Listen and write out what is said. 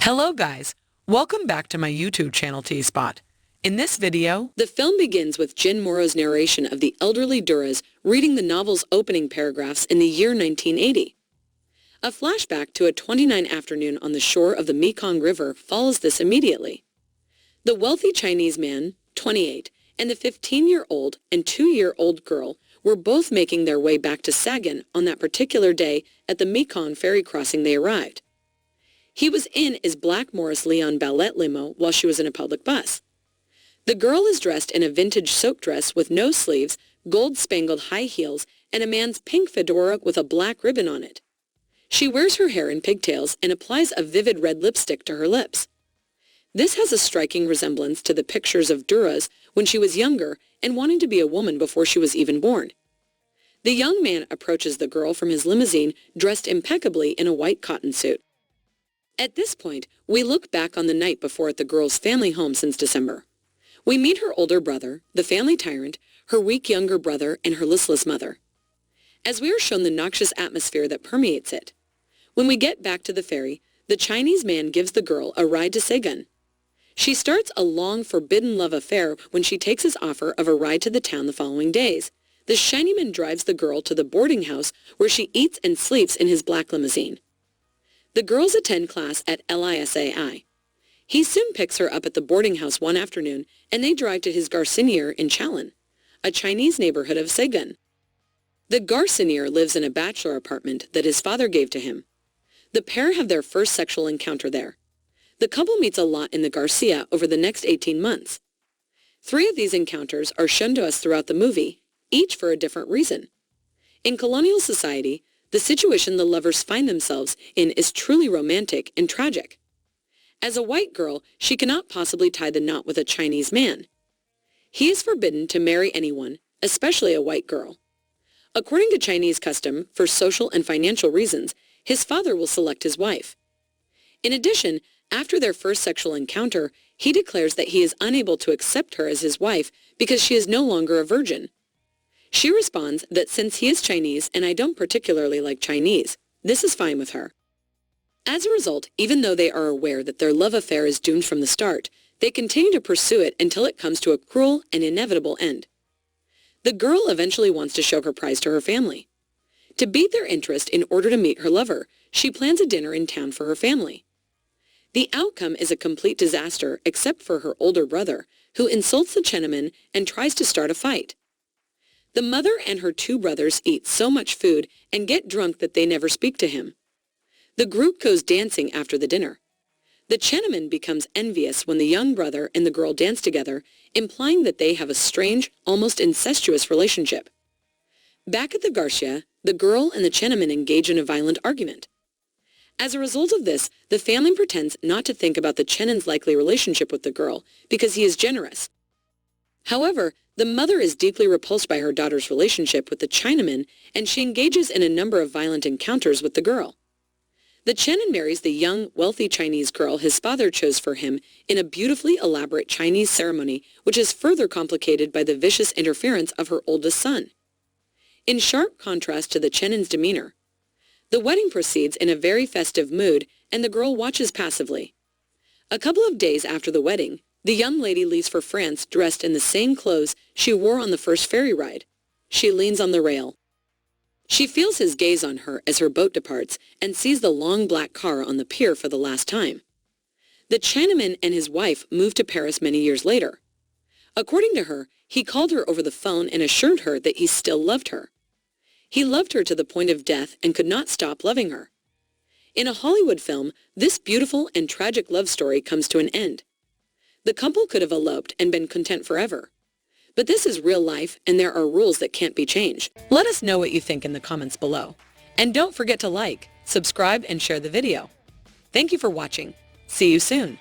Hello guys, welcome back to my YouTube channel TvSpoot. In this video, the film begins with Jin Moro's narration of the elderly Duras reading the novel's opening paragraphs in the year 1980. A flashback to a 29 afternoon on the shore of the Mekong River follows this immediately. The wealthy Chinese man, 28, and the 15-year-old and 2-year-old girl were both making their way back to Saigon on that particular day at the Mekong ferry crossing they arrived. He was in his black Morris Leon Ballet limo while she was in a public bus. The girl is dressed in a vintage soak dress with no sleeves, gold-spangled high heels, and a man's pink fedora with a black ribbon on it. She wears her hair in pigtails and applies a vivid red lipstick to her lips. This has a striking resemblance to the pictures of Duras when she was younger and wanting to be a woman before she was even born. The young man approaches the girl from his limousine dressed impeccably in a white cotton suit. At this point, we look back on the night before at the girl's family home since December. We meet her older brother, the family tyrant, her weak younger brother, and her listless mother. As we are shown the noxious atmosphere that permeates it. When we get back to the ferry, the Chinese man gives the girl a ride to Saigon. She starts a long, forbidden love affair when she takes his offer of a ride to the town the following days. The Chinaman drives the girl to the boarding house where she eats and sleeps in his black limousine. The girls attend class at LISAI. He soon picks her up at the boarding house one afternoon, and they drive to his garçonnier in Chalon, a Chinese neighborhood of Saigon. The garçonnier lives in a bachelor apartment that his father gave to him. The pair have their first sexual encounter there. The couple meets a lot in the Garcia over the next 18 months. 3 of these encounters are shown to us throughout the movie, each for a different reason. In colonial society, the situation the lovers find themselves in is truly romantic and tragic. As a white girl, she cannot possibly tie the knot with a Chinese man. He is forbidden to marry anyone, especially a white girl. According to Chinese custom, for social and financial reasons, his father will select his wife. In addition, after their first sexual encounter, he declares that he is unable to accept her as his wife because she is no longer a virgin. She responds that since he is Chinese and I don't particularly like Chinese, this is fine with her. As a result, even though they are aware that their love affair is doomed from the start, they continue to pursue it until it comes to a cruel and inevitable end. The girl eventually wants to show her prize to her family. To beat their interest in order to meet her lover, she plans a dinner in town for her family. The outcome is a complete disaster except for her older brother, who insults the Chinaman and tries to start a fight. The mother and her 2 brothers eat so much food and get drunk that they never speak to him. The group goes dancing after the dinner. The Chinaman becomes envious when the young brother and the girl dance together, implying that they have a strange, almost incestuous relationship. Back at the Garcia, the girl and the Chinaman engage in a violent argument. As a result of this, the family pretends not to think about the Chinan's likely relationship with the girl because he is generous. However, the mother is deeply repulsed by her daughter's relationship with the Chinaman, and she engages in a number of violent encounters with the girl. The Chinan marries the young, wealthy Chinese girl his father chose for him in a beautifully elaborate Chinese ceremony, which is further complicated by the vicious interference of her oldest son. In sharp contrast to the Chinan's demeanor, the wedding proceeds in a very festive mood, and the girl watches passively. A couple of days after the wedding, the young lady leaves for France dressed in the same clothes she wore on the first ferry ride. She leans on the rail. She feels his gaze on her as her boat departs and sees the long black car on the pier for the last time. The Chinaman and his wife moved to Paris many years later. According to her, he called her over the phone and assured her that he still loved her. He loved her to the point of death and could not stop loving her. In a Hollywood film, this beautiful and tragic love story comes to an end. The couple could have eloped and been content forever. But this is real life, and there are rules that can't be changed. let us know what you think in the comments below. And don't forget to like, subscribe, and share the video. Thank you for watching. See you soon.